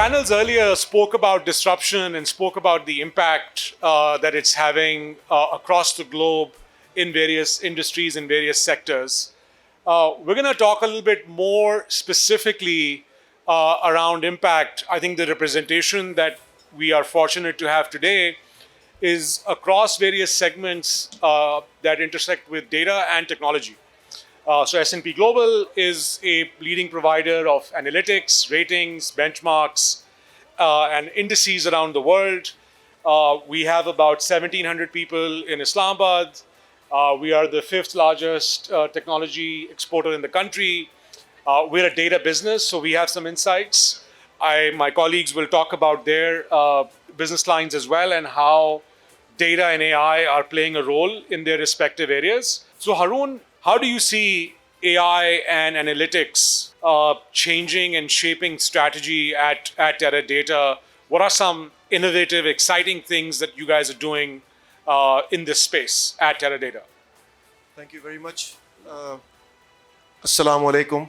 panels earlier spoke about disruption and spoke about the impact that it's having across the globe in various industries and various sectors. We're going to talk a little bit more specifically around impact. I think the representation that we are fortunate to have today is across various segments that intersect with data and technology. So S&P Global is a leading provider of analytics, ratings, benchmarks, and indices around the world. We have about 1,700 people in Islamabad. We are the fifth largest technology exporter in the country. We're a data business, so we have some insights. My colleagues will talk about their business lines as well and how data and AI are playing a role in their respective areas. So Haroon, how do you see AI and analytics changing and shaping strategy at Teradata? What are some innovative, exciting things that you guys are doing in this space at Teradata? Thank you very much. Assalamu alaikum.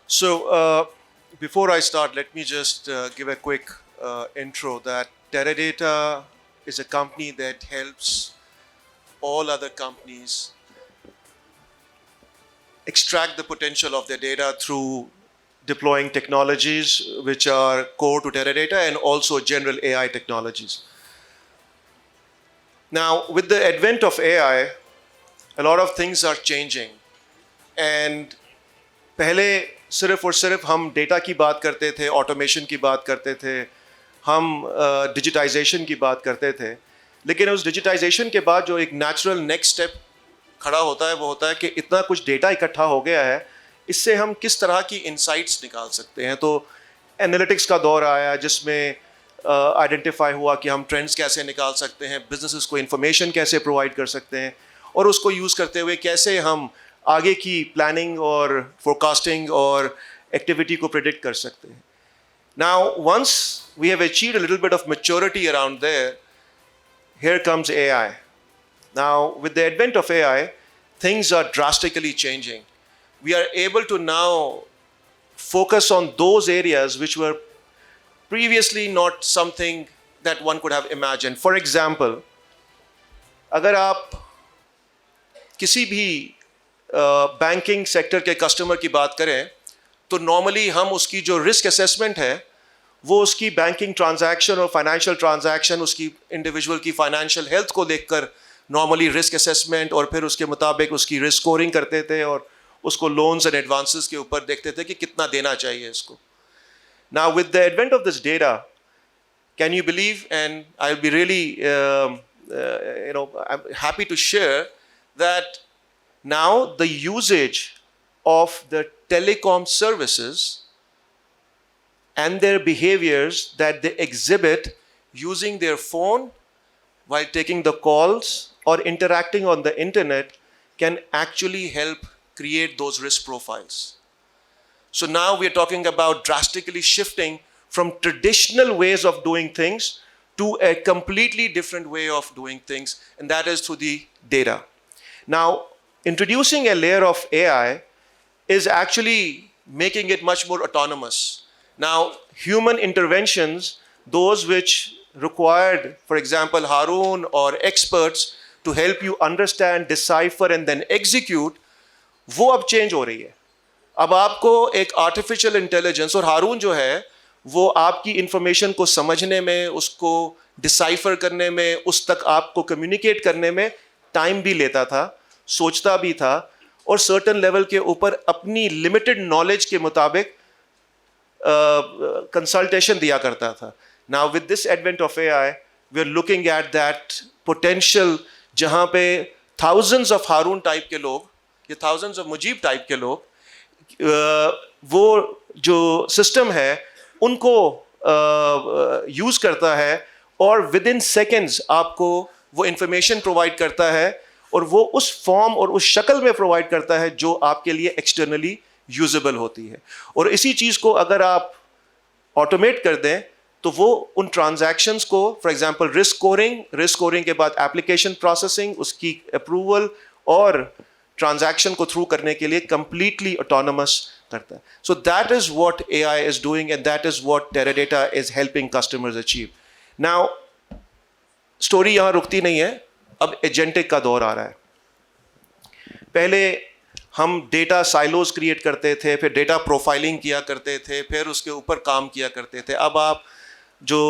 So before I start, let me just give a quick intro that Teradata is a company that helps all other companies extract the potential of their data through deploying technologies which are core to Teradata and also general AI technologies. Now, with the advent of AI, a lot of things are changing. And पहले सिर्फ और सिर्फ हम data की बात करते थे, automation की बात करते थे, हम डिजिटाइजेशन की बात करते थे, लेकिन उस डिजिटाइजेशन के बाद जो एक नेचुरल नेक्स्ट स्टेप खड़ा होता है वो होता है कि इतना कुछ डेटा इकट्ठा हो गया है, इससे हम किस तरह की इंसाइट्स निकाल सकते हैं. तो एनालिटिक्स का दौर आया जिसमें आइडेंटिफाई हुआ कि हम ट्रेंड्स कैसे निकाल सकते हैं, बिजनेसेस को इंफॉर्मेशन कैसे प्रोवाइड कर सकते हैं और उसको यूज़ करते हुए कैसे हम आगे की प्लानिंग और फोरकास्टिंग और एक्टिविटी को प्रेडिक्ट कर सकते हैं. Now, once we have achieved a little bit of maturity around there, here comes AI. Now, with the advent of AI, things are drastically changing. We are able to now focus on those areas which were previously not something that one could have imagined. For example, अगर आप किसी भी banking sector के customer की बात करें तो normally हम उसकी जो रिस्क असेसमेंट है वो उसकी बैंकिंग ट्रांजैक्शन और फाइनेंशियल ट्रांजैक्शन, उसकी इंडिविजुअल की फाइनेंशियल हेल्थ को देखकर नॉर्मली रिस्क असेसमेंट और फिर उसके मुताबिक उसकी रिस्क स्कोरिंग करते थे और उसको लोन्स एंड एडवांसेस के ऊपर देखते थे कि कितना देना चाहिए इसको. Now with the advent of this data, can you believe, and I'll be really I'm happy to share that now the usage of the telecom services and their behaviors that they exhibit using their phone while taking the calls or interacting on the internet can actually help create those risk profiles. So now we're talking about drastically shifting from traditional ways of doing things to a completely different way of doing things, and that is through the data. Now, introducing a layer of AI is actually making it much more autonomous. Now, human interventions, those which required, for example, Haroon or experts to help you understand, decipher and then execute, वो अब change हो रही है. अब आपको एक artificial intelligence, और हारून जो है वो आपकी इंफॉर्मेशन को समझने में, उसको डिसाइफर करने में, उस तक आपको कम्युनिकेट करने में टाइम भी लेता था, सोचता भी था और सर्टेन लेवल के ऊपर अपनी लिमिटेड नॉलेज के मुताबिक कंसल्टेशन दिया करता था. Now with this advent of AI we are looking at that potential जहाँ पे थाउजेंड्स ऑफ हारून टाइप के लोग या थाउजेंड्स ऑफ मुजीब टाइप के लोग वो जो सिस्टम है उनको यूज़ करता है और विद इन सेकेंड्स आपको वो इंफॉर्मेशन प्रोवाइड करता है और वो उस फॉर्म और उस शक्ल में प्रोवाइड करता है जो आपके लिए एक्सटर्नली यूजेबल होती है. और इसी चीज़ को अगर आप ऑटोमेट कर दें तो वो उन ट्रांजैक्शंस को, फॉर एग्जांपल रिस्क स्कोरिंग के बाद एप्लीकेशन प्रोसेसिंग, उसकी अप्रूवल और ट्रांजैक्शन को थ्रू करने के लिए कंप्लीटली ऑटोनमस करता है. So that is what AI is doing, and that is what Teradata is helping customers achieve. Now, story यहाँ रुकती नहीं है. अब एजेंटिक का दौर आ रहा है. पहले हम डेटा साइलोज क्रिएट करते थे, फिर डेटा प्रोफाइलिंग किया करते थे, फिर उसके ऊपर काम किया करते थे. अब आप जो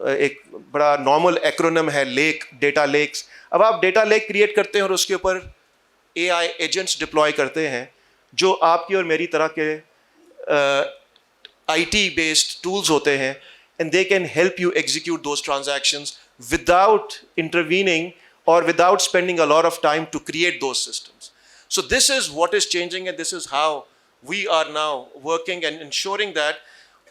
एक बड़ा नॉर्मल एक्रोनिम है लेक, डेटा लेक्स, अब आप डेटा लेक क्रिएट करते हैं और उसके ऊपर AI एजेंट्स डिप्लॉय करते हैं जो आपकी और मेरी तरह के IT बेस्ड टूल्स होते हैं, and they can help you execute those transactions without intervening or without spending a lot of time to create those systems. So this is what is changing, and this is how we are now working and ensuring that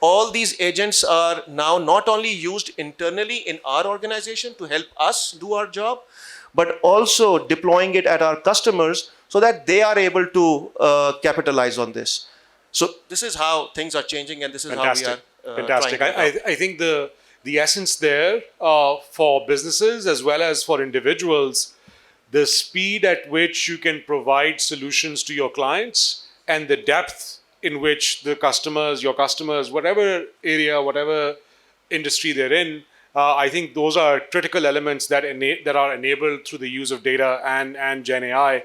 all these agents are now not only used internally in our organization to help us do our job, but also deploying it at our customers so that they are able to capitalize on this. So this is how things are changing, and this is Fantastic. how we are Fantastic. trying to I think the essence there for businesses as well as for individuals, the speed at which you can provide solutions to your clients and the depth in which the customers, your customers, whatever area, whatever industry they're in, I think those are critical elements that that are enabled through the use of data and Gen AI.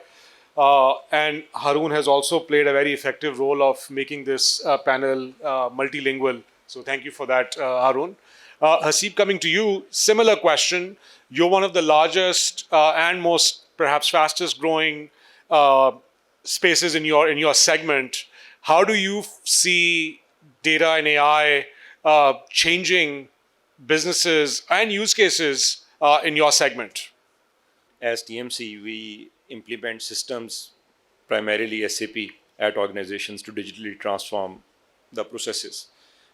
And Haroon has also played a very effective role of making this panel multilingual. So thank you for that, Haroon. Haseeb, coming to you, similar question. You're one of the largest and most perhaps fastest growing spaces in your segment. How do you see data and AI changing businesses and use cases in your segment? As TMC, we implement systems, primarily SAP, at organizations to digitally transform the processes.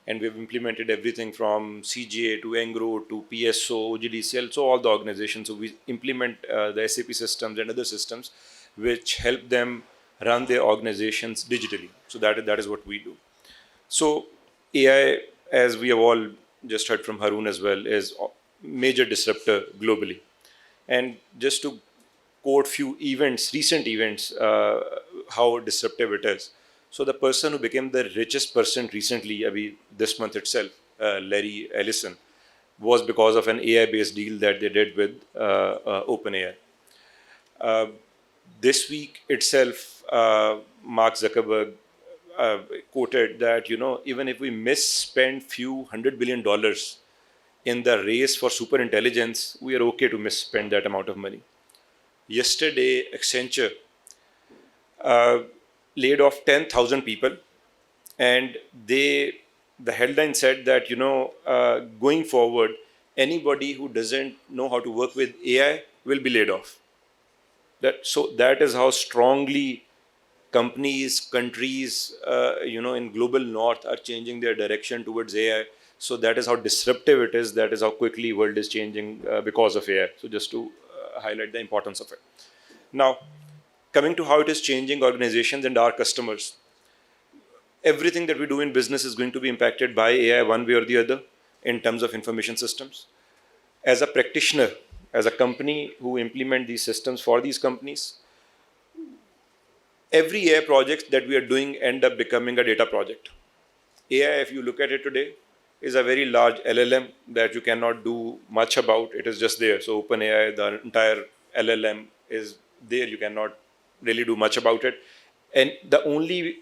And we've implemented everything from CGA to Engro to PSO, OGDCL, so all the organizations. So we implement the SAP systems and other systems which help them run their organizations digitally. So that is what we do. So AI, as we have all just heard from Haroon as well, is a major disruptor globally. And just to quote few events, recent events, how disruptive it is. So the person who became the richest person recently, this month itself, Larry Ellison, was because of an AI-based deal that they did with OpenAI. This week itself, Mark Zuckerberg quoted that, even if we misspend few $100 billion in the race for super intelligence, we are okay to misspend that amount of money. Yesterday, Accenture laid off 10,000 people, and the headline said that, going forward, anybody who doesn't know how to work with AI will be laid off. So that is how strongly companies, countries, in global north are changing their direction towards AI. So that is how disruptive it is. That is how quickly world is changing because of AI. So just to highlight the importance of it. Now, coming to how it is changing organizations and our customers, everything that we do in business is going to be impacted by AI one way or the other in terms of information systems. As a practitioner, as a company who implement these systems for these companies, every AI project that we are doing end up becoming a data project. AI, if you look at it today, is a very large LLM that you cannot do much about. It is just there. So OpenAI, the entire LLM is there. You cannot really do much about it. And the only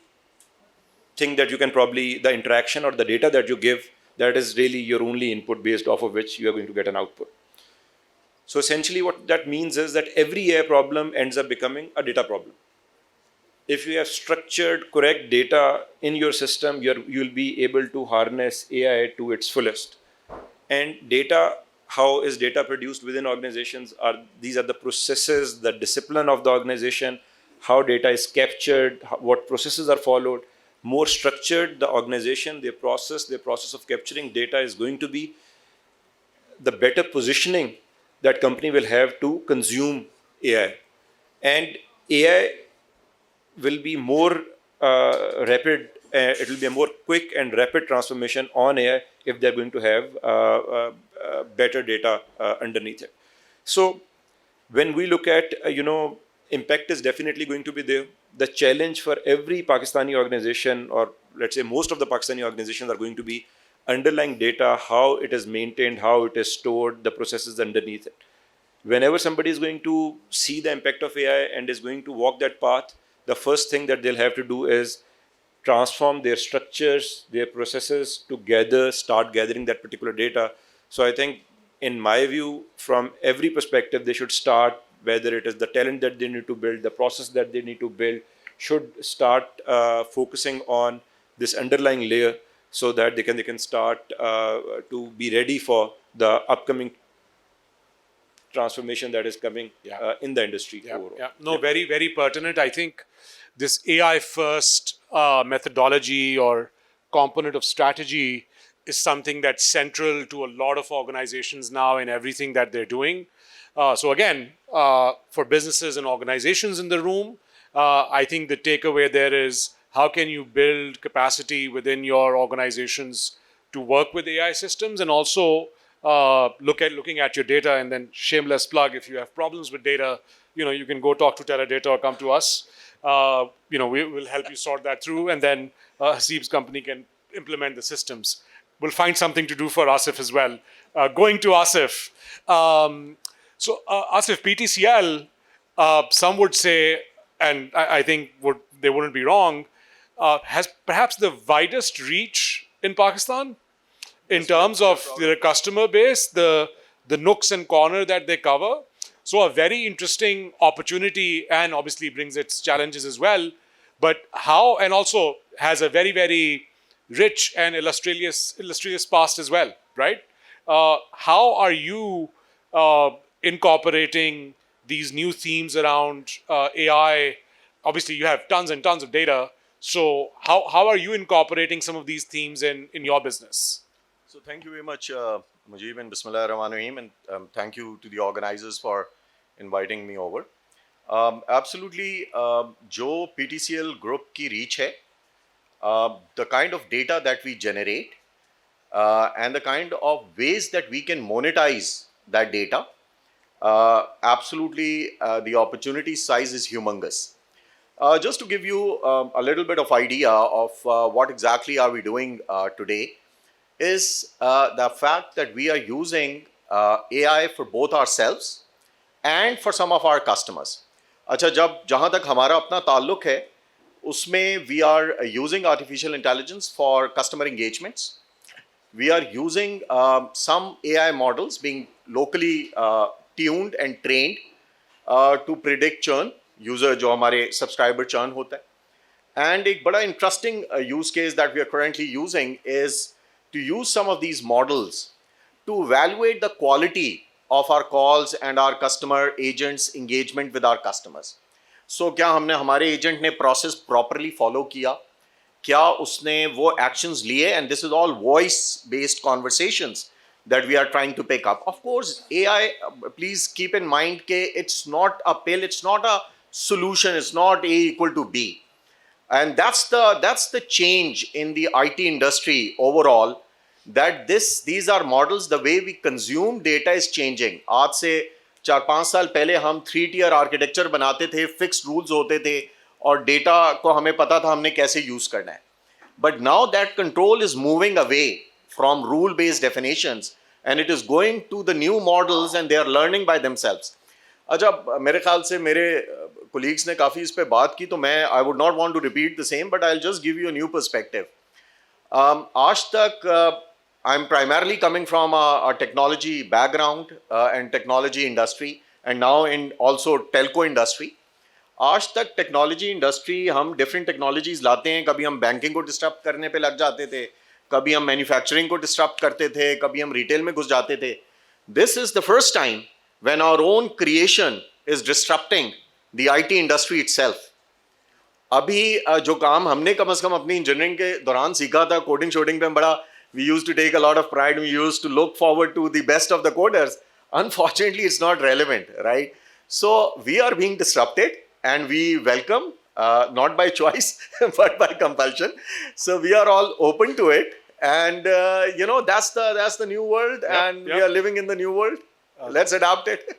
thing that you can probably, the interaction or the data that you give, that is really your only input based off of which you are going to get an output. So essentially what that means is that every AI problem ends up becoming a data problem. If you have structured, correct data in your system, you'll be able to harness AI to its fullest. And data, how is data produced within organizations? These are the processes, the discipline of the organization, how data is captured, what processes are followed. More structured the organization, their process of capturing data is going to be, the better positioning that company will have to consume AI. And AI will be more rapid, it will be a more quick and rapid transformation on AI if they're going to have better data underneath it. So when we look at, impact is definitely going to be there. the challenge for every Pakistani organization, or let's say most of the Pakistani organizations, are going to be underlying data, how it is maintained, how it is stored, the processes underneath it. Whenever somebody is going to see the impact of AI and is going to walk that path, the first thing that they'll have to do is transform their structures, their processes to start gathering that particular data. So I think, in my view, from every perspective, they should start, whether it is the talent that they need to build, the process that they need to build, should start focusing on this underlying layer so that they can start to be ready for the upcoming transformation that is coming in the industry overall. Yeah. No, very, very pertinent. I think this AI first methodology or component of strategy is something that's central to a lot of organizations now in everything that they're doing. So again, for businesses and organizations in the room, I think the takeaway there is, how can you build capacity within your organizations to work with AI systems, and also looking at your data. And then, shameless plug, if you have problems with data, you can go talk to Teradata or come to us. We will help you sort that through, and then Haseeb's company can implement the systems. We'll find something to do for Asif as well. Going to Asif. Asif, PTCL, some would say, and I think they wouldn't be wrong, has perhaps the widest reach in Pakistan in terms of their customer base, the nooks and corner that they cover. So a very interesting opportunity, and obviously brings its challenges as well. But how, and also has a very, very rich and illustrious past as well, right? How are you incorporating these new themes around AI? Obviously, you have tons and tons of data. So how are you incorporating some of these themes in your business? So thank you very much, Mujib, and Bismillah ar-Rahman ar-Rahim, and thank you to the organizers for inviting me over. Absolutely, जो PTCL group की reach है, the kind of data that we generate and the kind of ways that we can monetize that data, absolutely the opportunity size is humongous. Just to give you a little bit of idea of what exactly are we doing today, is the fact that we are using AI for both ourselves and for some of our customers. अच्छा, जहाँ तक हमारा अपना ताल्लुक है, उसमें we are using artificial intelligence for customer engagements. We are using some AI models being locally tuned and trained to predict churn, user जो हमारे subscriber churn होता है. And एक बड़ा interesting use case that we are currently using is to use some of these models to evaluate the quality of our calls and our customer agents engagement with our customers. So क्या हमने हमारे agent ने process properly follow किया, क्या उसने वो actions लिए, and this is all voice based conversations that we are trying to pick up. Of course, AI, please keep in mind that it's not a pill, it's not a solution, it's not A equal to B. And that's the change in the IT industry overall, that these are models, the way we consume data is changing. आज से 4-5 साल पहले हम 3-tier architecture बनाते थे, fixed rules होते थे, और data को हमें पता था हमने कैसे use करना है. But now that control is moving away from rule-based definitions, and it is going to the new models, and they are learning by themselves. अच्छा, मेरे ख्याल से मेरे colleagues ने काफ़ी इस पे बात की, तो मैं I would not want to repeat the same, but I'll just give you a new perspective. आज तक I'm primarily coming from a technology background and technology industry, and now in also telco industry. आज तक technology industry हम different technologies लाते हैं. कभी हम banking को disrupt करने पे लग जाते थे, कभी हम manufacturing को disrupt करते थे, कभी हम retail में घुस जाते थे. This is the first time when our own creation is disrupting the IT industry itself. अभी जो काम हमने कम से कम अपनी engineering के दौरान सीखा था, coding shooting पे हम बड़ा, we used to take a lot of pride, we used to look forward to the best of the coders. Unfortunately, it's not relevant, right? So we are being disrupted, and we welcome, not by choice, but by compulsion. So we are all open to it, and that's the new world, and we are living in the new world. Let's adapt it.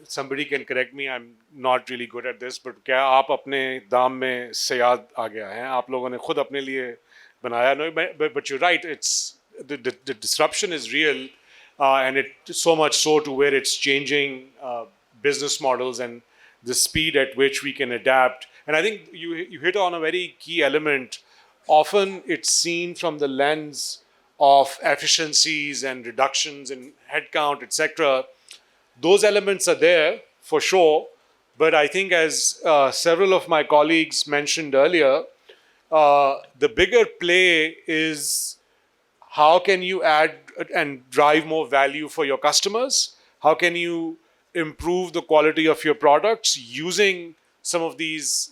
somebody can correct me, I'm not really good at this, but क्या आप अपने दाम में सयाद आ गया हैं? आप लोगों ने खुद अपने लिए बनाया? No, but you're right. It's the disruption is real, and it so much so to where it's changing business models and the speed at which we can adapt. And I think you hit on a very key element. Often it's seen from the lens of efficiencies and reductions in headcount, etc. Those elements are there for sure, but I think as several of my colleagues mentioned earlier, the bigger play is how can you add and drive more value for your customers? How can you improve the quality of your products using some of these,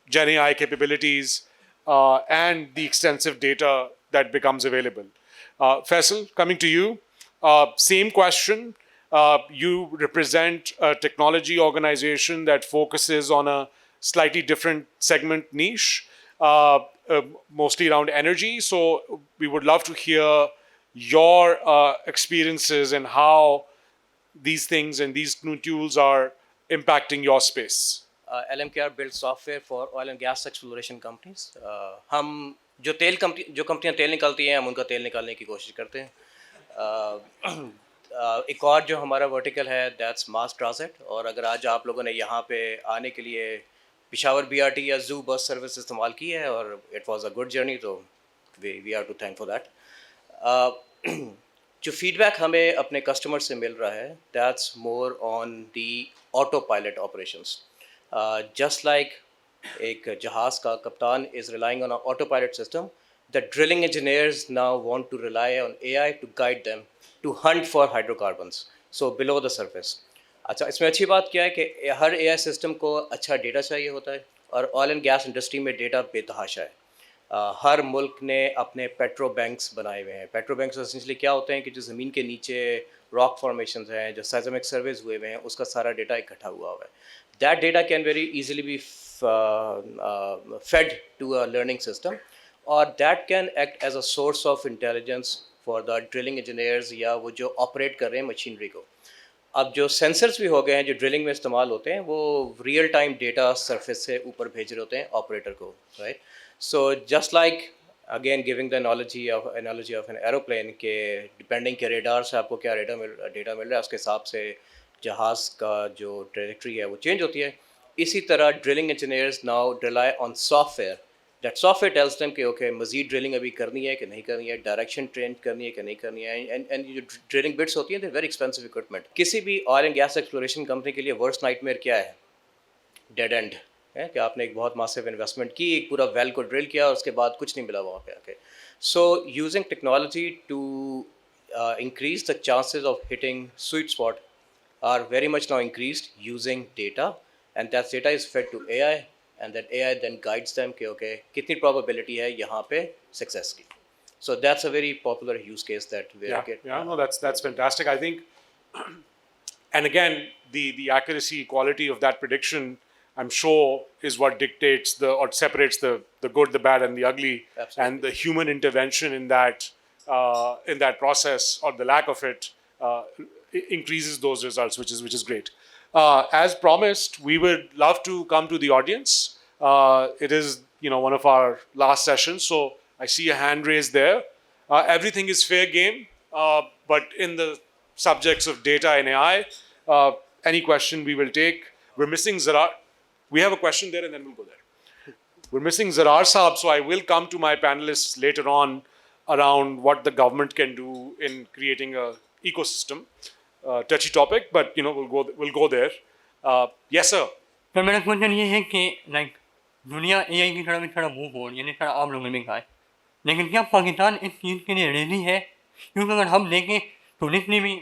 Gen AI capabilities and the extensive data that becomes available? Faisal, coming to you, same question. You represent a technology organization that focuses on a slightly different segment niche, mostly around energy. So we would love to hear your experiences and how these things and these new tools are impacting your space. LMKR builds software for oil and gas exploration companies. हम जो कंपनियां तेल निकालती हैं हम उनका तेल निकालने की कोशिश करते हैं. एक और जो हमारा वर्टिकल है दैट्स मास ट्रांजिट. और अगर आज आप लोगों ने यहाँ पे आने के लिए पिशावर BRT या जू बस सर्विस इस्तेमाल की है और it was a good journey, तो we are to thank for that. जो फीडबैक हमें अपने कस्टमर से मिल रहा है that's more on the auto pilot operations. Just like एक जहाज़ का कप्तान is relying on auto pilot system, the drilling engineers now want to rely on AI to guide them to hunt for hydrocarbons so below the surface. अच्छा, इसमें अच्छी बात क्या है कि हर AI सिस्टम को अच्छा डेटा चाहिए होता है और ऑयल एंड गैस इंडस्ट्री में डेटा बेतहाशा है. हर मुल्क ने अपने पेट्रो बैंक्स बनाए हुए हैं. पेट्रो बैंक्स एसेंशली क्या होते हैं कि जो ज़मीन के नीचे रॉक फॉर्मेशंस हैं, जो सेismic सर्वेज हुए हुए हैं, उसका सारा डेटा इकट्ठा हुआ हुआ है. That data can very easily B fed to a learning system, or that can act as a source of intelligence for the drilling engineers या वो जो ऑपरेट कर रहे हैं मशीनरी को. अब जो सेंसर्स भी हो गए हैं जो ड्रिलिंग में इस्तेमाल होते हैं वो रियल टाइम डेटा सरफेस से ऊपर भेज रहे होते हैं ऑपरेटर को, right. So just like again giving the analogy of an aeroplane के डिपेंडिंग के रेडार से आपको क्या डेटा मिल रहा है उसके हिसाब से जहाज़ का जो ट्रेजेक्ट्री है वो चेंज होती है. इसी तरह drilling engineers now rely on software. That software tells them कि ओके मज़ीद ड्रिलिंग अभी करनी है कि नहीं करनी है, डायरेक्शन ट्रेन करनी है कि नहीं करनी है. एंड जो ड्रिलिंग बिट्स होती हैं दे वेरी एक्सपेंसिव इक्विपमेंट. किसी भी oil and gas exploration company के लिए वर्स्ट नाइटमेयर क्या है? डेड एंड है कि आपने एक बहुत मासिव इन्वेस्टमेंट की, एक पूरा वेल को ड्रिल किया और उसके बाद कुछ नहीं मिला वहाँ पे आके. So using technology to increase the chances of hitting sweet spot are very much now increased using data, and that data is fed to AI, and that AI then guides them कि okay कितनी probability है यहाँ पे success की. So that's a very popular use case that we are getting. Yeah, no, that's fantastic. I think, and again, the accuracy, quality of that prediction, I'm sure, is what dictates or separates the good, the bad, and the ugly. Absolutely. And the human intervention in that process or the lack of it increases those results, which is great. As promised, we would love to come to the audience. It is one of our last sessions, so I see a hand raised there. Everything is fair game, but in the subjects of data and AI, any question we will take. We're missing Zarar. We have a question there, and then we'll go there. We're missing Zarar Saab, so I will come to my panelists later on around what the government can do in creating a ecosystem. Touchy topic, but we'll go there. Yes, sir. तो मेरा question ये है कि like दुनिया AI की तरफ थोड़ा move हो रही है, थोड़ा आम लोगों में है, लेकिन क्या पाकिस्तान इस चीज़ के लिए रेडी है? क्योंकि अगर हम देखें तो जितनी भी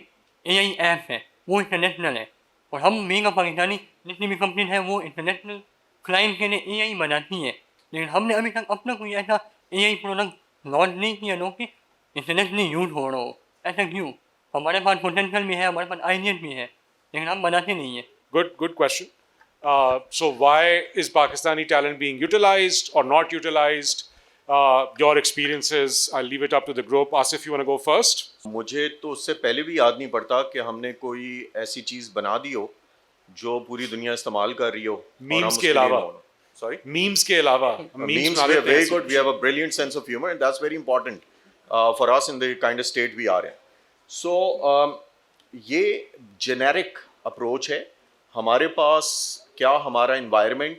AI ऐप है वो इंटरनेशनल है और हम मेगा पाकिस्तानी जितनी भी कंपनी है वो इंटरनेशनल क्लाइंट के लिए AI बनाती है, लेकिन हमने अभी तक अपना कोई ऐसा AI प्रोडक्ट लॉन्च नहीं किया जो कि इंटरनेशनली यूज हो रहा हो. ऐसा क्यों? हमारे पास पोटेंशियल भी है, हमारे पास आइडियाज भी है, लेकिन हम बनाते नहीं हैं. Good question. So why is Pakistani talent being utilized or not utilized? your experiences. I'll leave it up to the group. Asif, you want to go first? मुझे तो उससे पहले भी याद नहीं पड़ता कि हमने कोई ऐसी चीज़ बना दी हो जो पूरी दुनिया इस्तेमाल कर रही हो Memes के अलावा। सॉरी Memes के अलावा memes, we are very good. We have a brilliant sense of humor, and that's very important for us in the kind of state we are in. So, ये generic approach है. हमारे पास क्या हमारा environment,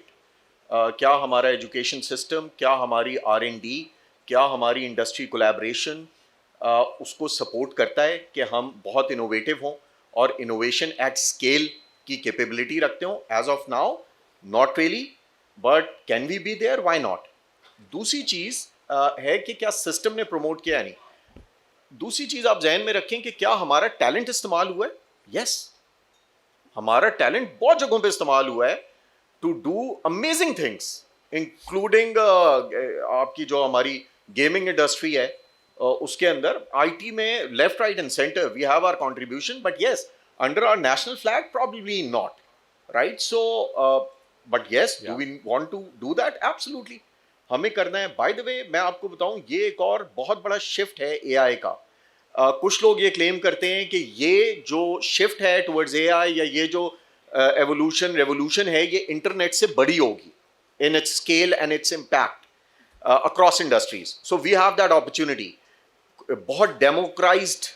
क्या हमारा education system, क्या हमारी R&D, क्या हमारी industry collaboration उसको support करता है कि हम बहुत innovative हों और innovation at scale की capability रखते हों. As of now, not really. But can we be there, why not. दूसरी चीज़ है कि क्या सिस्टम ने प्रमोट किया है नहीं. दूसरी चीज़ आप जहन में रखें कि क्या हमारा टैलेंट इस्तेमाल हुआ है. यस, हमारा टैलेंट बहुत जगहों पे इस्तेमाल हुआ है to do amazing things, including आपकी जो हमारी गेमिंग इंडस्ट्री है उसके अंदर आईटी में left right and centre we have our contribution. But yes, under our national flag probably not, right. So but yes, do we want to do that? Absolutely, हमें करना है. बाय द वे, मैं आपको बताऊं, ये एक और बहुत बड़ा शिफ्ट है एआई का. कुछ लोग ये क्लेम करते हैं कि ये जो शिफ्ट है टुवर्ड्स एआई या ये जो रेवोल्यूशन है, ये इंटरनेट से बड़ी होगी in its scale and its impact across industries. So we have that opportunity. बहुत डेमोक्राइज्ड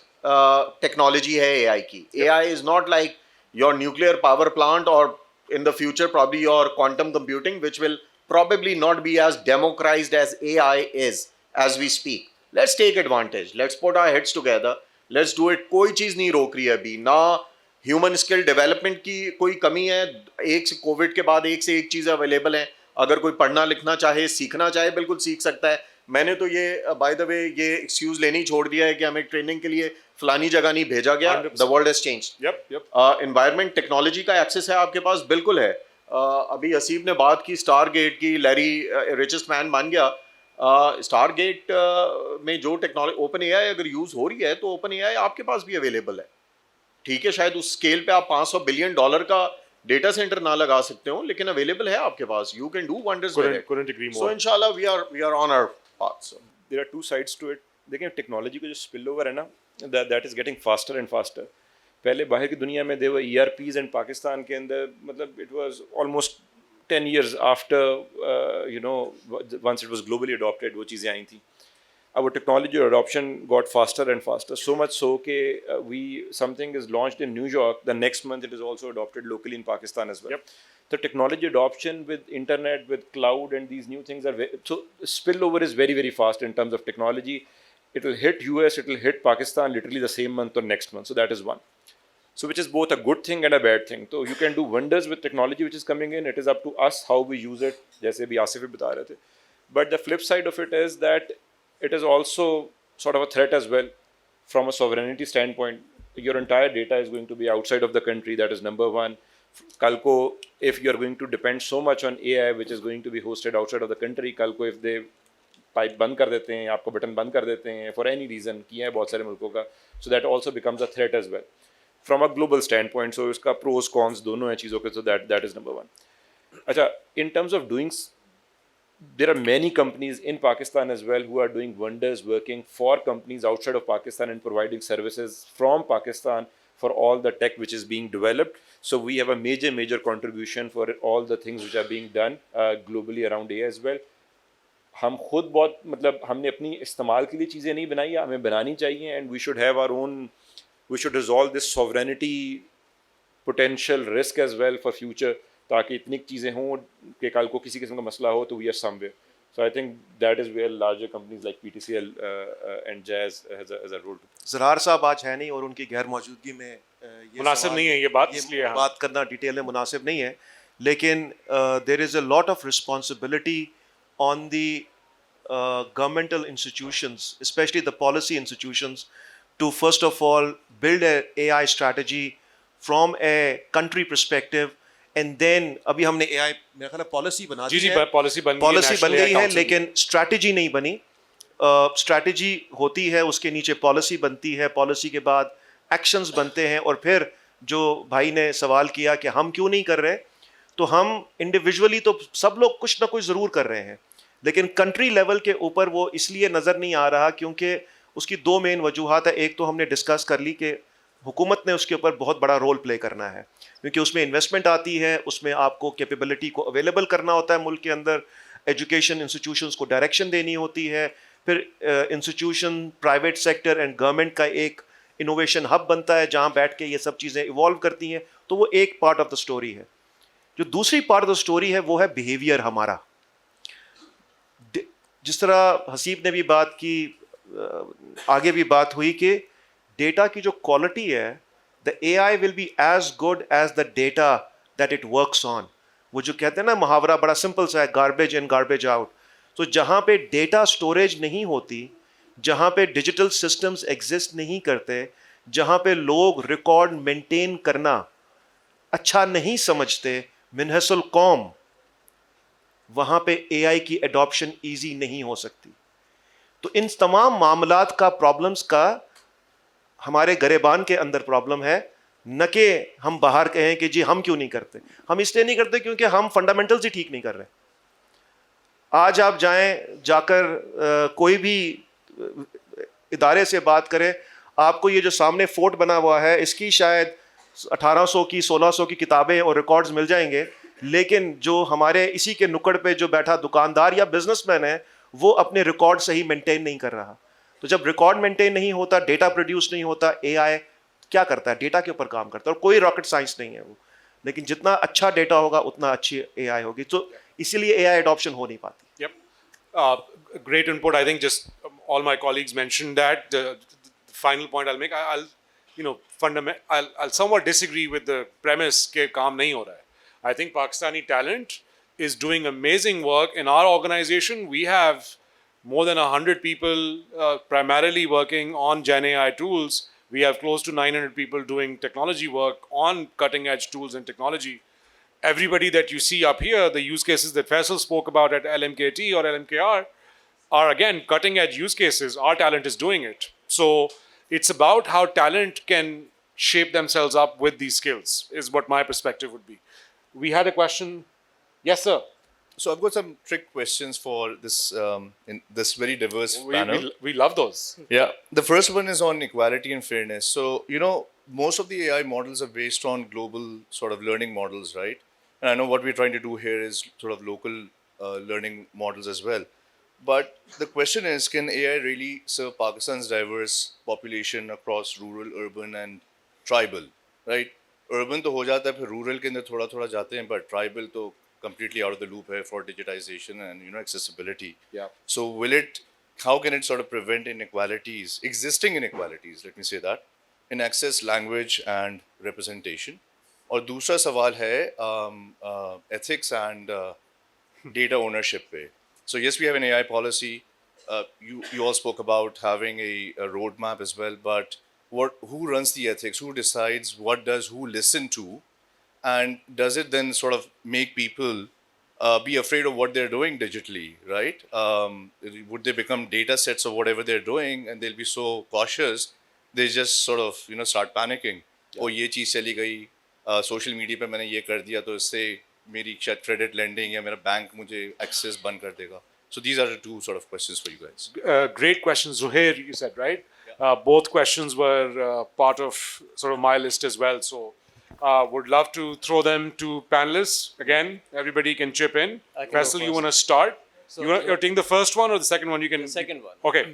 टेक्नोलॉजी है एआई की. AI is not like your nuclear power plant और in the future probably your quantum computing, which will probably not be as democratized as AI is as we speak. Let's take advantage. Let's put our heads together. Let's do it. कोई चीज़ नहीं रोक रही है अभी. ना human skill development की कोई कमी है. एक से कोविड के बाद एक से एक चीज़ अवेलेबल है. अगर कोई पढ़ना लिखना चाहे, सीखना चाहे, बिल्कुल सीख सकता है. मैंने तो ये बाय द वे ये एक्सक्यूज लेनी छोड़ दिया है कि हमें ट्रेनिंग के लिए फलानी जगह नहीं भेजा गया. The world has changed. Environment technology का एक्सेस है आपके पास, बिल्कुल है. अभी असीब ने बात की स्टार गेट की. लैरी रिचेस्ट मैन मान गया. स्टार गेट में जो टेक्नोलॉजी ओपन एआई अगर यूज़ हो रही है तो ओपन एआई आपके पास भी अवेलेबल है. ठीक है, शायद उस स्केल पे आप $500 बिलियन का डेटा सेंटर ना लगा सकते हो, लेकिन अवेलेबल है आपके पास. You can do wonders with it. Couldn't agree more. So इंशाल्लाह we are on our path. So there are two sides to it. देखिए टेक्नोलॉजी का जो स्पिल ओवर है ना, that is getting faster and faster. पहले बाहर की दुनिया में देवर ERPs एंड पाकिस्तान के अंदर मतलब it was almost 10 years after once it was globally adopted वो चीज़ें आई थी. Our technology adoption got faster and faster, so much so that something is launched in New York, the next month it is also adopted locally in Pakistan as well. Yep. The technology adoption with internet, with cloud and these new things so spillover is very, very fast in terms of technology. It will hit US, it will hit Pakistan literally the same month or next month. So that is one. So which is both a good thing and a bad thing. So you can do wonders with technology which is coming in. It is up to us how we use it. जैसे भी आसिफ भी बता रहे थे. But the flip side of it is that it is also sort of a threat as well from a sovereignty standpoint. Your entire data is going to be outside of the country. That is number one. कल को if you are going to depend so much on AI which is going to be hosted outside of the country, कल को if they pipe बंद कर देते हैं, आपको button बंद कर देते हैं for any reason, किया है बहुत सारे मुल्कों का, so that also becomes a threat as well from a global standpoint. So इसका pros cons दोनों हैं चीज़ों के. So that is number one. अच्छा, in terms of doing, there are many companies in Pakistan as well who are doing wonders, working for companies outside of Pakistan and providing services from Pakistan for all the tech which is being developed. So we have a major contribution for all the things which are being done globally around AI as well. हम खुद बहुत मतलब हमने अपनी इस्तेमाल के लिए चीज़ें नहीं बनाई, हमें बनानी चाहिए. And we should have our own, we should resolve this sovereignty potential risk as well for future, ताकि इतनी चीज़ें हों कि कल को किसी किस्म का मसला हो तो we are somewhere. So I think that is where larger companies like PTCL and Jazz has a role to play. Zarar साहब आज है नहीं और उनकी गैर मौजूदगी में ये मुनासिब नहीं है ये बात, इसलिए हाँ. बात करना डिटेल में मुनासिब नहीं है. लेकिन there is a lot of responsibility on the governmental institutions, especially the policy institutions, to first of all build a AI strategy from a country perspective. And then अभी हमने AI मेरा ख्याल है पॉलिसी बना दी है, पॉलिसी बन गई है, लेकिन स्ट्रैटेजी नहीं बनी. स्ट्रैटेजी होती है, उसके नीचे पॉलिसी बनती है, पॉलिसी के बाद एक्शंस बनते हैं, और फिर जो भाई ने सवाल किया कि हम क्यों नहीं कर रहे, तो हम इंडिविजुअली तो सब लोग कुछ ना कुछ ज़रूर कर रहे हैं, लेकिन कंट्री लेवल के ऊपर वो इसलिए नज़र नहीं आ रहा क्योंकि उसकी दो मेन वजूहात है। एक तो हमने डिस्कस कर ली कि हुकूमत ने उसके ऊपर बहुत बड़ा रोल प्ले करना है, क्योंकि उसमें इन्वेस्टमेंट आती है, उसमें आपको कैपेबिलिटी को अवेलेबल करना होता है मुल्क के अंदर, एजुकेशन इंस्टीट्यूशंस को डायरेक्शन देनी होती है, फिर institution private sector and government का एक इनोवेशन हब बनता है जहां बैठ के ये सब चीज़ें इवॉल्व करती हैं। तो वो एक पार्ट ऑफ द स्टोरी है। जो दूसरी पार्ट ऑफ द स्टोरी है वो है बिहेवियर हमारा। जिस तरह हसीब ने भी बात की, आगे भी बात हुई कि डेटा की जो क्वालिटी है, the AI will be as good as the data that it works on. वो जो कहते हैं ना मुहावरा, बड़ा सिंपल सा है, गार्बेज इन गार्बेज आउट। तो जहाँ पे डेटा स्टोरेज नहीं होती, जहाँ पे डिजिटल सिस्टम्स एग्जिस्ट नहीं करते, जहाँ पे लोग रिकॉर्ड मेंटेन करना अच्छा नहीं समझते, मिनहसुल कौम, वहाँ पे AI की एडॉप्शन ईजी नहीं हो सकती। तो इन तमाम मामलात का, प्रॉब्लम्स का हमारे गरेबान के अंदर प्रॉब्लम है, न कि हम बाहर कहें कि जी हम क्यों नहीं करते। हम इसलिए नहीं करते क्योंकि हम फंडामेंटल्स ही ठीक नहीं कर रहे। आज आप जाकर कोई भी इदारे से बात करें, आपको ये जो सामने फोर्ट बना हुआ है, इसकी शायद 1800 की 1600 की किताबें और रिकॉर्ड्स मिल जाएंगे, लेकिन जो हमारे इसी के नुक्कड़ पे जो बैठा दुकानदार या बिजनेसमैन है, वो अपने रिकॉर्ड सही मेंटेन नहीं कर रहा। तो जब रिकॉर्ड मेंटेन नहीं होता, डेटा प्रोड्यूस नहीं होता, AI क्या करता है? डेटा के ऊपर काम करता है। और कोई रॉकेट साइंस नहीं है वो, लेकिन जितना अच्छा डेटा होगा उतना अच्छी AI होगी। तो इसीलिए AI एडॉप्शन हो नहीं पाती। Yep. Great input. I think just all my colleagues mentioned that. The final point I'll make, I'll somewhat disagree with the premise कि काम नहीं हो रहा है. I think Pakistani talent is doing amazing work. In our organization, we have more than 100 people primarily working on Gen AI tools. We have close to 900 people doing technology work on cutting edge tools and technology. Everybody that you see up here, the use cases that Faisal spoke about at LMKT or LMKR are again cutting edge use cases. Our talent is doing it. So it's about how talent can shape themselves up with these skills, is what my perspective would be. We had a question. Yes, sir. So I've got some trick questions for this in this very diverse panel. We love those. Yeah, the first one is on equality and fairness. So most of the AI models are based on global sort of learning models, right? And I know what we're trying to do here is sort of local learning models as well. But the question is, can AI really serve Pakistan's diverse population across rural, urban, and tribal, right? Urban तो हो जाता है, फिर rural के अंदर थोड़ा थोड़ा जाते हैं, but tribal तो completely out of the loop है for digitization and accessibility. Yeah. So how can it sort of prevent inequalities, existing inequalities, let me say that, in access, language, and representation? और दूसरा सवाल है ethics and data ownership पे. So yes, we have an AI policy. You all spoke about having a roadmap as well, but who runs the ethics? Who decides what does who listen to? And does it then sort of make people be afraid of what they're doing digitally, right? Would they become data sets of whatever they're doing and they'll be so cautious, they just sort of start panicking. Oh, ये चीज़ चली गई, social media पे मैंने ये कर दिया तो इससे मेरी शायद क्रेडिट लेंडिंग या मेरा बैंक मुझे एक्सेस बंद कर देगा. So these are the two sort of questions for you guys. Great questions, Zuhair, you said, right? Both questions were part of sort of my list as well. So would love to throw them to panelists. Again, everybody can chip in. I can go Faisal, you first. want to start? So- You're taking the first one or the second one? You can. The second one. Okay.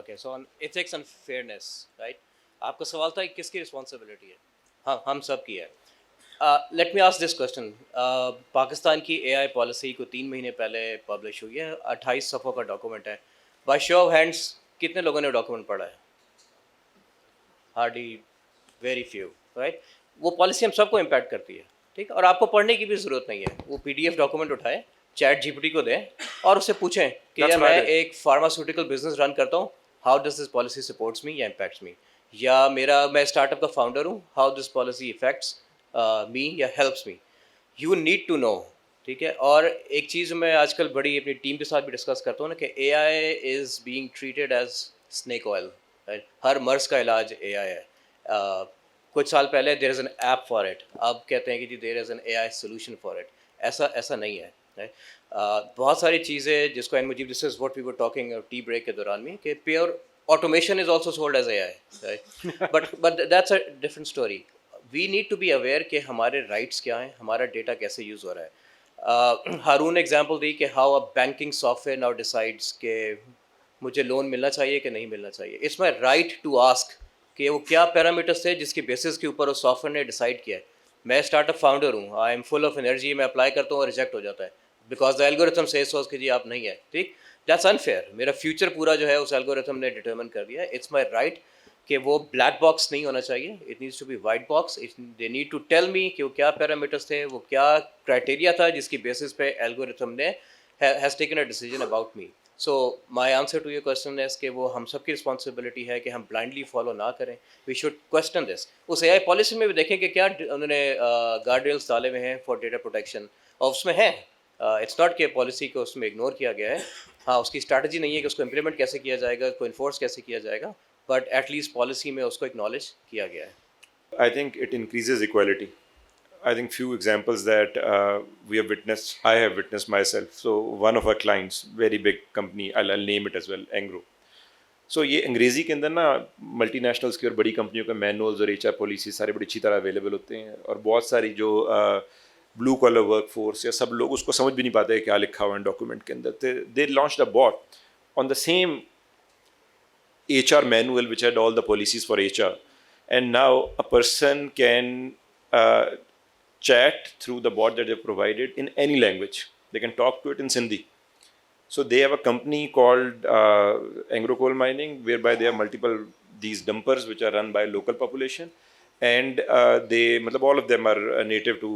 Okay, so on ethics and fairness, right? आपका सवाल था कि किसकी responsibility है? हाँ, हम सब की है. Let me ask this question. Pakistan की AI पॉलिसी को 3 महीने पहले पब्लिश हुई है. 28 सफ़ों का डॉक्यूमेंट है. बाय शो ऑफ हैंड्स कितने लोगों ने डॉक्यूमेंट पढ़ा है? Hardly very few, right? वो पॉलिसी हम सबको इम्पैक्ट करती है, ठीक है? और आपको पढ़ने की भी ज़रूरत नहीं है. वो PDF डॉक्यूमेंट उठाएं, ChatGPT को दें और उससे पूछें कि That's यार मैं right. एक फार्मास्यूटिकल बिजनेस रन करता हूँ, how does this policy supports me या इम्पैक्ट्स मी? या मैं स्टार्टअप का फाउंडर हूँ, how this policy affects me या helps me? You need to know, ठीक है? और एक चीज़ मैं आजकल बड़ी अपनी टीम के साथ भी डिस्कस करता हूँ ना कि AI is being treated as snake oil, right? हर मर्ज का इलाज AI है. कुछ साल पहले there is an app for it, अब कहते हैं कि जी there is an AI solution for it. ऐसा ऐसा नहीं है, right? बहुत सारी चीज़ें जिसको एंड मुझे this is what we were talking tea break के दौरान में कि pure automation is also sold as AI, right? But that's a different story. We need to be aware कि हमारे राइट्स क्या हैं, हमारा डेटा कैसे यूज़ हो रहा है. हारून एग्जांपल दी कि how a banking software now decides कि मुझे लोन मिलना चाहिए कि नहीं मिलना चाहिए. It's my right to ask कि वो क्या पैरामीटर्स थे जिसके बेसिस के ऊपर उस सॉफ्टवेयर ने डिसाइड किया है. मैं स्टार्टअप फाउंडर हूँ, I am full of energy, मैं अप्लाई करता हूँ और रिजेक्ट हो जाता है बिकॉज द एल्गोरिथम से सोच कि जी आप नहीं है, ठीक. That's unfair. मेरा फ्यूचर पूरा जो है उस एल्गोरिथम ने डिटर्मिन कर दिया है. इट्स माई राइट कि वो ब्लैक बॉक्स नहीं होना चाहिए, it needs to be white box. They need to tell me कि वो क्या पैरामीटर्स थे, वो क्या क्राइटेरिया था जिसकी बेसिस पे एल्गोरिथम ने has taken a decision about me. So my answer to your question है कि वो हम सबकी रिस्पॉन्सिबिलिटी है कि हम ब्लाइंडली फॉलो ना करें. We should question this. उस एआई पॉलिसी में भी देखें कि क्या उन्होंने गार्ड रेल्स डाले हुए हैं फॉर डेटा प्रोटेक्शन, और उसमें है. इट्स नॉट कि पॉलिसी को उसमें इग्नोर किया गया है. हाँ, उसकी स्ट्रैटेजी नहीं है कि उसको इम्प्लीमेंट कैसे किया जाएगा, उसको इन्फोर्स कैसे किया जाएगा, बट एटलीस्ट पॉलिसी में उसको एक्नॉलेज किया गया है. I think it increases equality. I think few examples that we have witnessed, I have witnessed myself. So one of our clients, very big company, I'll name it as well, Engro. So ये अंग्रेज़ी के अंदर ना multinationals की और बड़ी कंपनियों के मैनुअल्स और HR पॉलिसी सारे बड़ी अच्छी तरह अवेलेबल होते हैं, और बहुत सारी जो ब्लू कॉलर वर्क फोर्स या सब लोग उसको समझ भी नहीं पाते क्या लिखा हुआ है डॉक्यूमेंट के अंदर. They launched a bot on the same HR manual which had all the policies for HR, and now a person can chat through the bot that they've provided in any language. They can talk to it in Sindhi. So they have a company called Engro Coal Mining, whereby they have multiple these dumpers which are run by local population, and they मतलब all of them are native to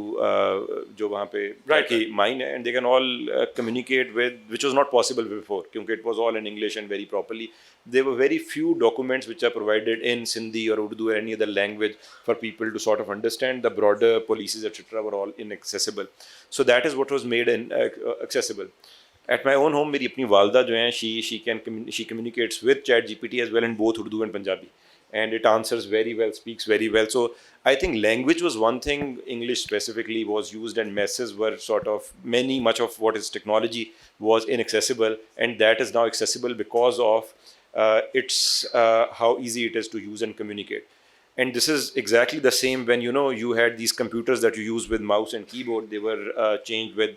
जो वहाँ पे की mine है, and they can all communicate with, which was not possible before क्योंकि it was all in English and very properly. There were very few documents which are provided in Sindhi or Urdu or any other language for people to sort of understand. The broader policies, etc., were all inaccessible. So that is what was made accessible. At my own home, मेरी अपनी वालदा जो हैं, she communicates with ChatGPT as well in both Urdu and Punjabi, and it answers very well, speaks very well. So I think language was one thing, English specifically was used, and messes were sort of much of what is technology was inaccessible, and that is now accessible because of it's how easy it is to use and communicate. And this is exactly the same when you had these computers that you use with mouse and keyboard. They were changed with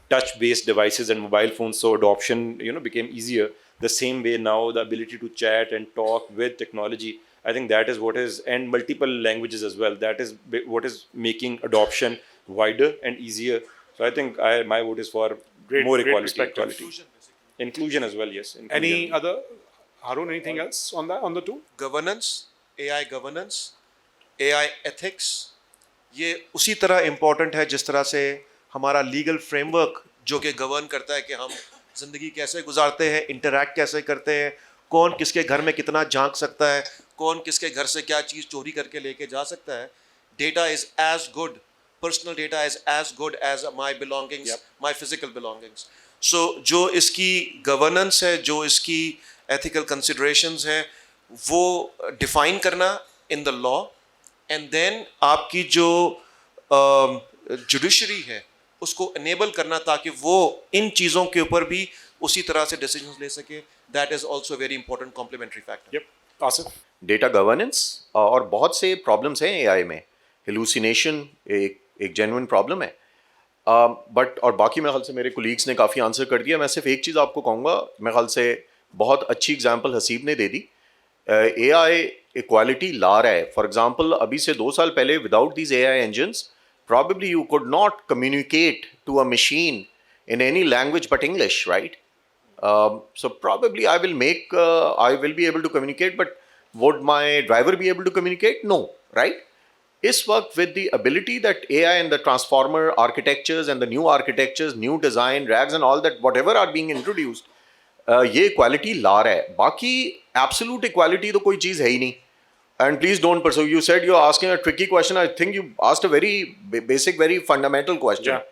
touch-based devices and mobile phones, so adoption became easier. The same way now, the ability to chat and talk with technology, I think that is what is, and multiple languages as well, that is what is making adoption wider and easier. So I think my vote is for more equality. Inclusion as well, yes. Inclusion. Any other, Harun, anything else on that, on the two? governance, AI ethics, ये उसी तरह important है जिस तरह से हमारा legal framework जो कि गवर्न करता है कि हम ज़िंदगी कैसे गुजारते हैं, इंटरैक्ट कैसे करते हैं, कौन किसके घर में कितना झांक सकता है, कौन किसके घर से क्या चीज़ चोरी करके लेके जा सकता है. Data is as good, personal data is as good as my belongings, my physical belongings. So जो इसकी गवर्नेंस है, जो इसकी एथिकल कंसिडरेशंस हैं, वो डिफाइन करना in the law, and then आपकी जो जुडिशरी है उसको इनेबल करना ताकि वो इन चीज़ों के ऊपर भी उसी तरह से डिसीजंस ले सके. That is also very important complementary factor. Yep. Asif? Data governance और बहुत से प्रॉब्लम्स हैं एआई में. हेलुसिनेशन एक जेन्युइन प्रॉब्लम है, बट और बाकी मेरे ख्याल से मेरे कोलीग्स ने काफ़ी आंसर कर दिया. मैं सिर्फ एक चीज़ आपको कहूँगा, मेरे ख्याल से बहुत अच्छी एग्जांपल हसीब ने दे दी. एआई इक्वालिटी ला रहा है. फॉर एग्जांपल अभी से 2 साल पहले without these AI engines probably you could not communicate to a machine in any language but English, right? So probably I will be able to communicate, but would my driver be able to communicate? No, right? Is work with the ability that AI and the transformer architectures and the new architectures, new design, RAGs and all that, whatever are being introduced, ये equality ला रहा है. बाकी absolute equality तो कोई चीज़ है ही नहीं. And please don't pursue. You said you're asking a tricky question. I think you asked a very basic, very fundamental question. Yeah.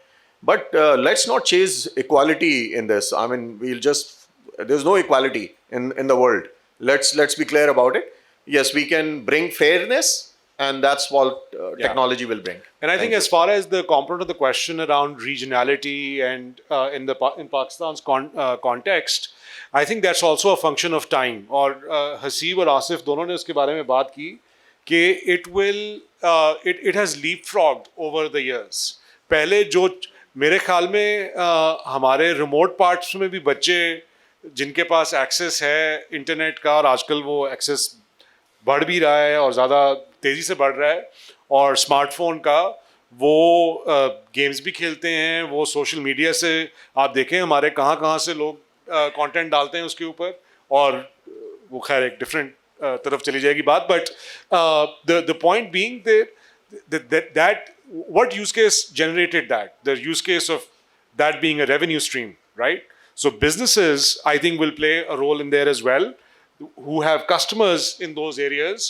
But let's not chase equality in this. I mean, there's no equality in the world. Let's be clear about it. Yes, we can bring fairness, and that's what technology will bring. And I think Thank as you. far as the component of the question around regionality and in Pakistan's context, I think that's also a function of time. और हसीब और आसिफ दोनों ने उसके बारे में बात की कि it has leapfrogged over the years. पहले जो मेरे ख्याल में हमारे रिमोट पार्ट्स में भी बच्चे जिनके पास एक्सेस है इंटरनेट का, और आजकल वो एक्सेस बढ़ भी रहा है और ज़्यादा तेज़ी से बढ़ रहा है, और स्मार्टफोन का वो गेम्स भी खेलते हैं, वो सोशल मीडिया से आप देखें हमारे कहाँ कहाँ से लोग कंटेंट डालते हैं उसके ऊपर, और वो खैर एक डिफरेंट तरफ चली जाएगी बात, but the point being that what use case generated that? The use case of that being a revenue stream, right? So businesses, I think, will play a role in there as well, who have customers in those areas.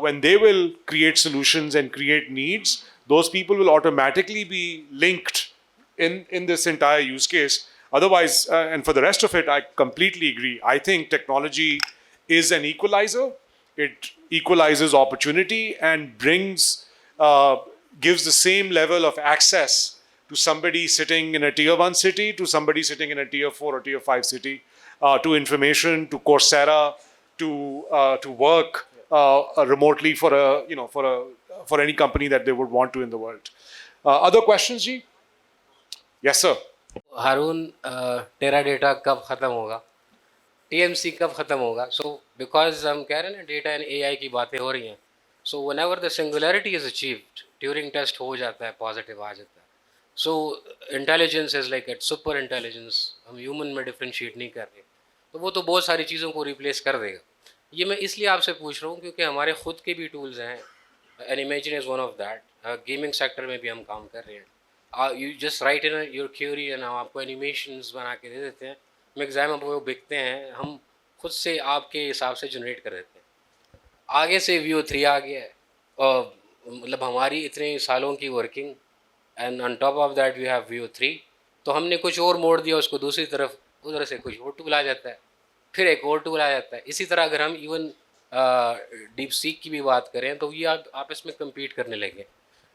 When they will create solutions and create needs, those people will automatically be linked in this entire use case. Otherwise, and for the rest of it, I completely agree. I think technology is an equalizer. It equalizes opportunity and gives the same level of access to somebody sitting in a tier 1 city, to somebody sitting in a tier 4 or tier 5 city, to information, to Coursera, to work remotely for any company that they would want to in the world. Other questions, Ji? Yes, sir. Haroon Terra data कब ख़त्म होगा, TMC कब ख़त्म होगा? So because हम कह रहे हैं ना डेटा एंड एआई की बातें हो रही हैं, so whenever the singularity is achieved, Turing test हो जाता है, पॉजिटिव आ जाता है, so intelligence is like at super intelligence, हम ह्यूमन में डिफ्रेंशिएट नहीं कर रहे, तो वो तो बहुत सारी चीज़ों को रिप्लेस कर देगा। ये मैं इसलिए आपसे पूछ रहा हूँ क्योंकि हमारे ख़ुद के भी टूल्स हैं, and imagine is one of that, gaming sector में भी हम काम कर रहे हैं। You just write in your query and हम आपको एनिमेशंस बना के दे देते हैं, एग्जाम में वो बिकते हैं, हम खुद से आपके हिसाब से जनरेट कर देते हैं। आगे से VO3 आ गया है, और मतलब हमारी इतने सालों की working, and on top of that we have VO3, तो हमने कुछ और मोड़ दिया उसको दूसरी तरफ, उधर से कुछ और टूल आ जाता है, फिर एक और टूल आ जाता है। इसी तरह अगर हम इवन डीप सीक की भी बात करें तो ये आपस में कम्पीट करने लगे।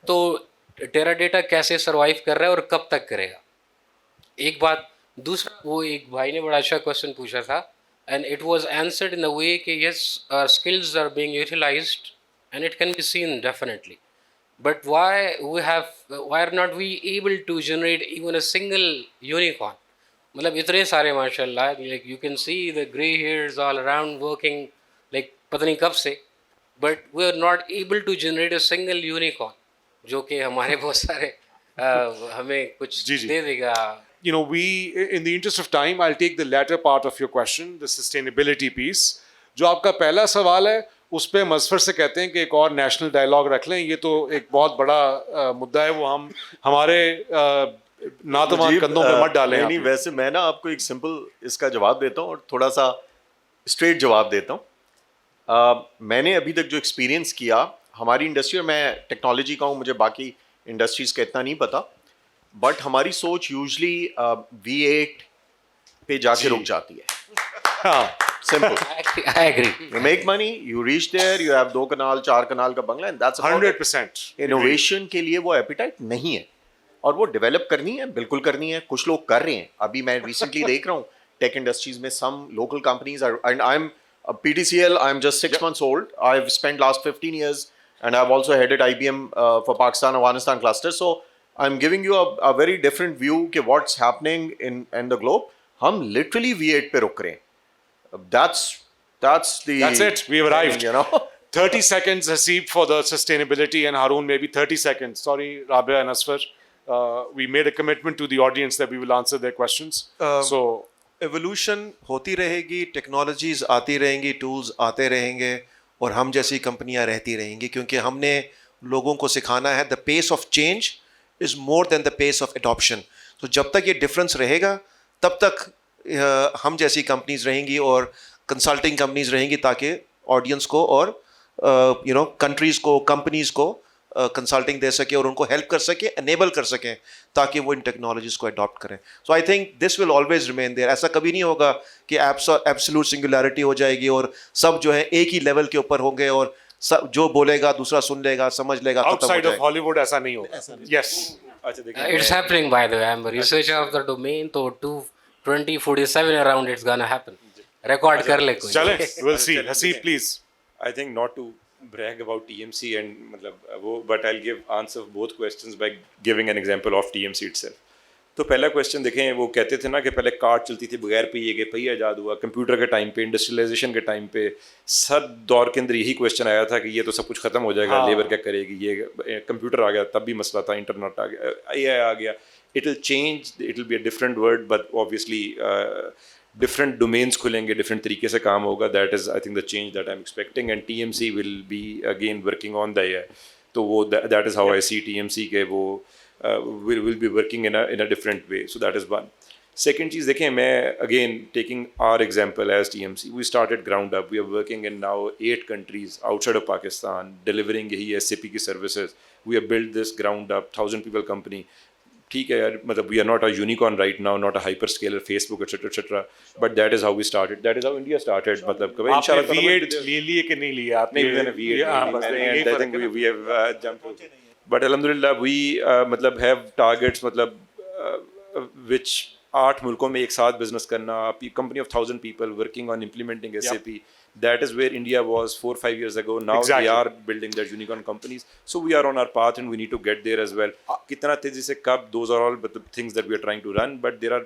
तो टेरा डेटा कैसे सर्वाइव कर रहा है और कब तक करेगा, एक बात। दूसरा, वो एक भाई ने बड़ा अच्छा क्वेश्चन पूछा था, and it was answered in a way कि yes skills are being utilized and it can be seen definitely, but why are not we able to generate even a single unicorn? मतलब इतने सारे माशाल्लाह, like you can see the gray hairs all around working like पता नहीं कब से, but we are not able to generate a single unicorn जो कि हमारे बहुत सारे हमें कुछ दे देगा। You know, in the interest of time, I'll take the latter part of your question, the sustainability piece. जो आपका पहला सवाल है, उस पे मज़फ़र से कहते हैं कि एक और नेशनल डायलॉग रख लें। ये तो एक बहुत बड़ा मुद्दा है, वो हम हमारे नातवान कंधों पे मत डालें। नहीं, वैसे मैं ना आपको एक सिंपल इसका जवाब देता हूँ और थोड़ा सा स्ट्रेट जवाब देता हूँ। मैंने अभी तक जो एक्सपीरियंस किया हमारी इंडस्ट्री, और मैं टेक्नोलॉजी का हूँ, मुझे बाकी इंडस्ट्रीज़ का इतना नहीं पता, बट हमारी सोच यूजली V8 पे जाके रुक जाती है। हाँ, simple. I agree. You make money, you reach there, you have 2 कनाल 4 कनाल का बंगला, and that's about it. 100%। Innovation के लिए वो एपिटाइट नहीं है, और वो डेवलप करनी है, बिल्कुल करनी है। कुछ लोग कर रहे हैं, अभी मैं रिसेंटली देख रहा हूँ टेक इंडस्ट्रीज में some local companies are, and I am PTCL, I am just 6 months old. I've spent last 15 years, and I've also headed IBM for Pakistan, Afghanistan cluster. So I'm giving you a very different view कि what's happening in the globe. हम literally V8 पे रुक रहे हैं. That's it. We've arrived. You know. 30 seconds, Haseeb, for the sustainability, and Haroon, maybe 30 seconds. Sorry, Rabia and Asfar. We made a commitment to the audience that we will answer their questions. So evolution होती रहेगी, technologies आती रहेंगी, tools आते रहेंगे, और हम जैसी कंपनियां रहती रहेंगी, क्योंकि हमने लोगों को सिखाना है the pace of change is more than the pace of adoption. तो जब तक ये डिफरेंस रहेगा तब तक हम जैसी कंपनीज रहेंगी और कंसल्टिंग कंपनीज रहेंगी, ताकि ऑडियंस को और कंट्रीज़ को, कंपनीज़ को कंसल्टिंग दे सके और उनको हेल्प कर सके, एनेबल कर सकें, ताकि वो इन टेक्नोलॉजीज़ को अडॉप्ट करें। So I think this will always remain there. ऐसा कभी नहीं होगा कि एब्सोल्यूट सिंगुलैरिटी हो जाएगी और सब जो है एक ही लेवल के ऊपर होंगे और जो बोलेगा दूसरा सुन लेगा, समझ लेगा, खत्म हो आउटसाइड ऑफ जाएगा। हॉलीवुड ऐसा नहीं होगा. Yes. अच्छा देखिए It's happening, by the way. I'm a researcher of the domain, so 2047 around it's gonna happen. Record कर ले कोई. चलें. We'll see. Haseeb, please. I think not to brag about TMC and मतलब वो, but I'll give answer of both questions by giving an example of TMC itself. तो पहला question देखें, वो कहते थे ना कि पहले कार चलती थी बगैर पहिए के, पहिया ईजाद हुआ कंप्यूटर के टाइम पे, इंडस्ट्रियलाइजेशन के टाइम पे, सब दौर के अंदर यही क्वेश्चन आया था कि ये तो सब कुछ खत्म हो जाएगा, लेबर क्या करेगी, ये कंप्यूटर आ गया, तब भी मसला था, इंटरनेट आ गया, AI आ गया, it will change, it will be a different world, but obviously different domains खुलेंगे, डिफरेंट तरीके से काम होगा. That is I think the change that I am expecting, and TMC will be again working on the AI. तो वो that is how I see TMC के वो will be working in a different way. So that is one. Second चीज़ देखें, मैं again taking our example as TMC, we started ground up. We are working in now 8 countries outside of Pakistan, delivering यही SAP की services. We have built this ground up, 1,000 people company. ठीक है यार, मतलब we are not a unicorn right now, not a hyperscaler, Facebook, etc. But that is how we started. That is how India started. मतलब कभी आपने इंशाल्लाह V8 ले लिए कि नहीं लिए आपने? नहीं, मैंने V8 हाँ, बस and यही I फर्क think है ना. we have jumped. But alhamdulillah we मतलब have targets, मतलब which 8 मुल्कों में एक साथ business करना, company of 1,000 people working on implementing SAP. That is where India was 4-5 years ago. Now Exactly. they are building their unicorn companies. So we are on our path and we need to get there as well. कितना तेजी से कब, those are all but the things that we are trying to run. But there are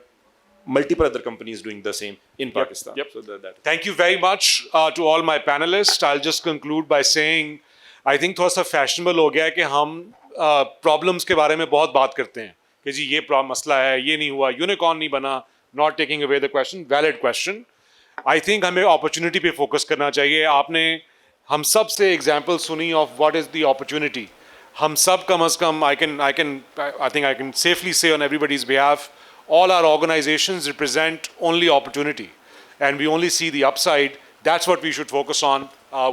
multiple other companies doing the same in Pakistan. Yep. So that Thank you very much to all my panelists. I'll just conclude by saying, I think थोड़ा सा fashionable हो गया है कि हम problems के बारे में बहुत बात करते हैं कि जी ये मसला है, ये नहीं हुआ, यूनिकॉर्न नहीं बना. Not taking away the question, valid question. I think हमें अपॉर्चुनिटी पे फोकस करना चाहिए. आपने हम सब से एग्जांपल सुनी of what is the opportunity. हम सब कम अज़ कम I think I can safely say on everybody's behalf, all our organizations represent only opportunity and we only see the upside. That's what we should focus on.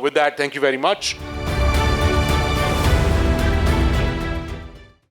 With that, thank you very much.